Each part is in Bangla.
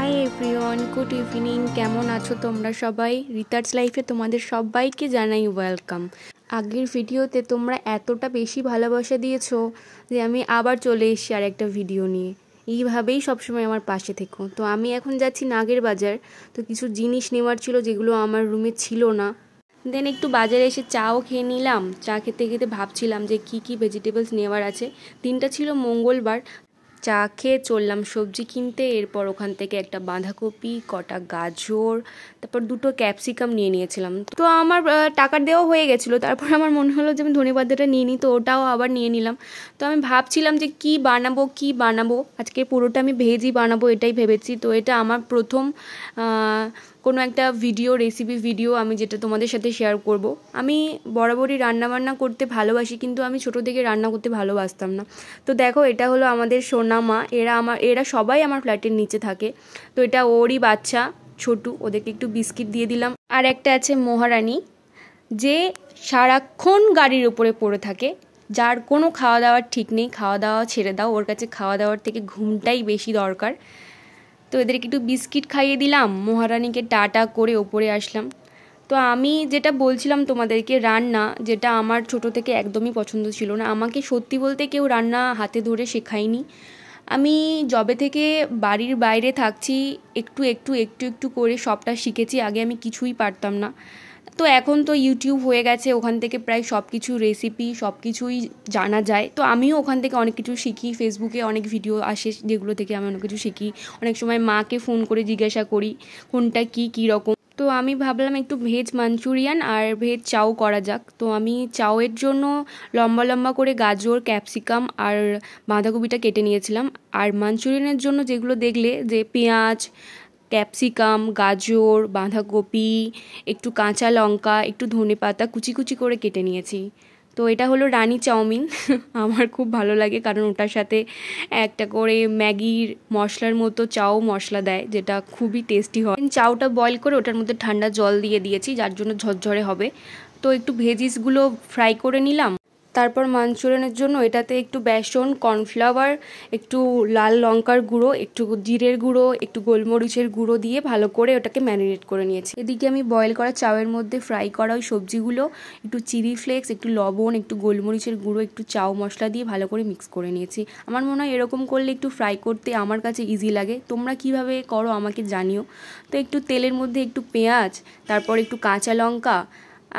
Hi everyone, good evening. কেমন আছো তোমরা সবাই? রিতার্স লাইফে তোমাদের সবাইকে জানাই ওয়েলকাম। আগের ভিডিওতে তোমরা এতটা বেশি ভালোবাসা দিয়েছো যে আমি আবার চলে এসেছি আর একটা ভিডিও নিয়ে। এইভাবেই সবসময় আমার পাশে থেকো। তো আমি এখন যাচ্ছি নাগের বাজার। তো কিছু জিনিস নেওয়ার ছিল যেগুলো আমার রুমে ছিল না। দেন একটু বাজারে এসে চাও খেয়ে নিলাম। চা খেতে খেতে ভাবছিলাম যে কি ভেজিটেবলস নেওয়ার আছে। দিনটা ছিল মঙ্গলবার। চা খেয়ে চললাম সবজি কিনতে। এরপর ওখান থেকে একটা বাঁধাকপি, কটা গাজর, তারপর দুটো ক্যাপসিকাম নিয়ে নিয়েছিলাম। তো আমার টাকা দেওয়া হয়ে গেছিলো। তারপর আমার মনে হলো যে আমি ধনেপাতাটা নিয়ে নিই, তো ওটাও আবার নিয়ে নিলাম। তো আমি ভাবছিলাম যে কি বানাবো আজকে। পুরোটা আমি ভেজই বানাবো এটাই ভেবেছি। তো এটা আমার প্রথম কোনো একটা রেসিপি ভিডিও আমি যেটা তোমাদের সাথে শেয়ার করব। আমি বরাবরই রান্নাবান্না করতে ভালোবাসি, কিন্তু আমি ছোটো থেকে রান্না করতে ভালোবাসতাম না। তো দেখো, এটা হলো আমাদের সোনা মা। এরা সবাই আমার ফ্ল্যাটের নিচে থাকে। তো এটা ওরই বাচ্চা ছোটু, ওদেরকে একটু বিস্কিট দিয়ে দিলাম। আর একটা আছে মহারানী, যে সারাক্ষণ গাড়ির উপরে পড়ে থাকে, যার কোনো খাওয়া দাওয়ার ঠিক নেই। খাওয়া দাওয়া ছেড়ে দাও, ওর কাছে খাওয়া দাওয়ার থেকে ঘুমটাই বেশি দরকার। তো এদেরকে একটু বিস্কিট খাইয়ে দিলাম, মহারানীকে টাটা করে ওপরে আসলাম। তো আমি যেটা বলছিলাম তোমাদেরকে, রান্না যেটা আমার ছোটো থেকে একদমই পছন্দ ছিল না। আমাকে সত্যি বলতে কেউ রান্না হাতে ধরে শেখায়নি। আমি যবে থেকে বাড়ির বাইরে থাকছি একটু করে সবটা শিখেছি। আগে আমি কিছুই পারতাম না। তো এখন তো ইউটিউব হয়ে গেছে, ওখান থেকে প্রায় সব কিছু রেসিপি সব কিছুই জানা যায়। তো আমিও ওখান থেকে অনেক কিছু শিখি। ফেসবুকে অনেক ভিডিও আসে যেগুলো থেকে আমি অনেক কিছু শিখি। অনেক সময় মাকে ফোন করে জিজ্ঞাসা করি কোনটা কী রকম। তো আমি ভাবলাম একটু ভেজ মাঞ্চুরিয়ান আর ভেজ চাউ করা যাক। তো আমি চাউয়ের জন্য লম্বা লম্বা করে গাজর, ক্যাপসিকাম আর বাঁধাকপিটা কেটে নিয়েছিলাম। আর মাঞ্চুরিয়ানের জন্য যেগুলো দেখলে, যে পেঁয়াজ, ক্যাপসিকাম, গাজর, বাঁধাকপি, একটু কাঁচা লঙ্কা, একটু ধনেপাতা কুচি করে কেটে নিয়েছি। তো এটা হলো রানী চাউমিন। আমার খুব ভালো লাগে, কারণ ওটার সাথে একটা করে ম্যাগির মশলার মতো চাউ মশলা দেয়, যেটা খুবই টেস্টি হয়। চাউটা বয়েল করে ওটার মধ্যে ঠান্ডা জল দিয়ে দিয়েছি, যার জন্য ঝরঝরে হবে। তো একটু ভেজিসগুলো ফ্রাই করে নিলাম। তারপর মাঞ্চুরিয়ানের জন্য এটাতে একটু বেসন, কর্নফ্লাওয়ার, একটু লাল লঙ্কার গুঁড়ো, একটু জিরের গুঁড়ো, একটু গোলমরিচের গুঁড়ো দিয়ে ভালো করে ওটাকে ম্যারিনেট করে নিয়েছি। এদিকে আমি বয়েল করা চাউয়ের মধ্যে ফ্রাই করা ওই সবজিগুলো একটু চিলি ফ্লেক্স, একটু লবণ, একটু গোলমরিচের গুঁড়ো, একটু চাউ মশলা দিয়ে ভালো করে মিক্স করে নিয়েছি। আমার মনে হয় এরকম করলে একটু ফ্রাই করতে আমার কাছে ইজি লাগে। তোমরা কিভাবে করো আমাকে জানিও। তো একটু তেলের মধ্যে একটু পেঁয়াজ, তারপর একটু কাঁচা লঙ্কা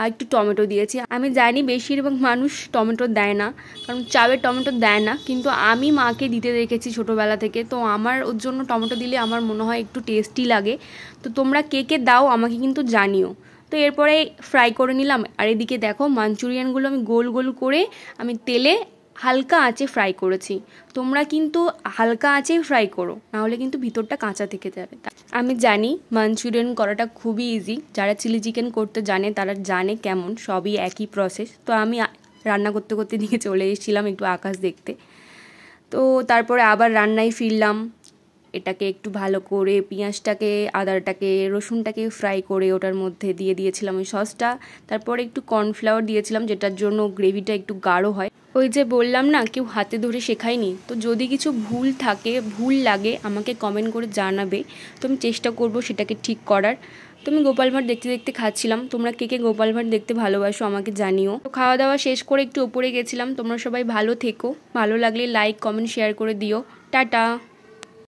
আর একটু টমেটো দিয়েছি। আমি জানি বেশিরভাগ মানুষ টমেটো দেয় না, কারণ চাবে টমেটো দেয় না, কিন্তু আমি মাকে দিতে দেখেছি ছোটোবেলা থেকে। তো আমার ওর জন্য টমেটো দিলে আমার মনে হয় একটু টেস্টি লাগে। তো তোমরা কে দাও আমাকে কিন্তু জানিও। তো এরপরে ফ্রাই করে নিলাম। আর এদিকে দেখো, মাঞ্চুরিয়ানগুলো আমি গোল করে আমি তেলে হালকা আঁচে ফ্রাই করেছি। তোমরা কিন্তু হালকা আঁচে ফ্রাই করো, নাহলে কিন্তু ভিতরটা কাঁচা থেকে যাবে। আমি জানি মাঞ্চুরিয়ান করাটা খুবই ইজি। যারা চিলি চিকেন করতে জানে তারা জানে কেমন, সবই একই প্রসেস। তো আমি রান্না করতে দিকে চলে এসেছিলাম একটু আকাশ দেখতে। তো তারপরে আবার রান্নায় ফিরলাম। এটাকে একটু ভালো করে পেঁয়াজটাকে, আদাটাকে, রসুনটাকে ফ্রাই করে ওটার মধ্যে দিয়ে দিয়েছিলাম ওই সসটা। তারপরে একটু কর্নফ্লাওয়ার দিয়েছিলাম, যেটার জন্য গ্রেভিটা একটু গাঢ় হয়। ওই যে বললাম না, কেউ হাতে ধরে শেখায়নি। তো যদি কিছু ভুল লাগে আমাকে কমেন্ট করে জানাবে। তো আমি চেষ্টা করব সেটাকে ঠিক করার। তো আমি গোপাল ভাঁড় দেখতে খাচ্ছিলাম। তোমরা কে গোপাল ভাঁড় দেখতে ভালোবাসো আমাকে জানিও। তো খাওয়া দাওয়া শেষ করে একটু ওপরে গেছিলাম। তোমরা সবাই ভালো থেকো। ভালো লাগলে লাইক, কমেন্ট, শেয়ার করে দিও। টাটা।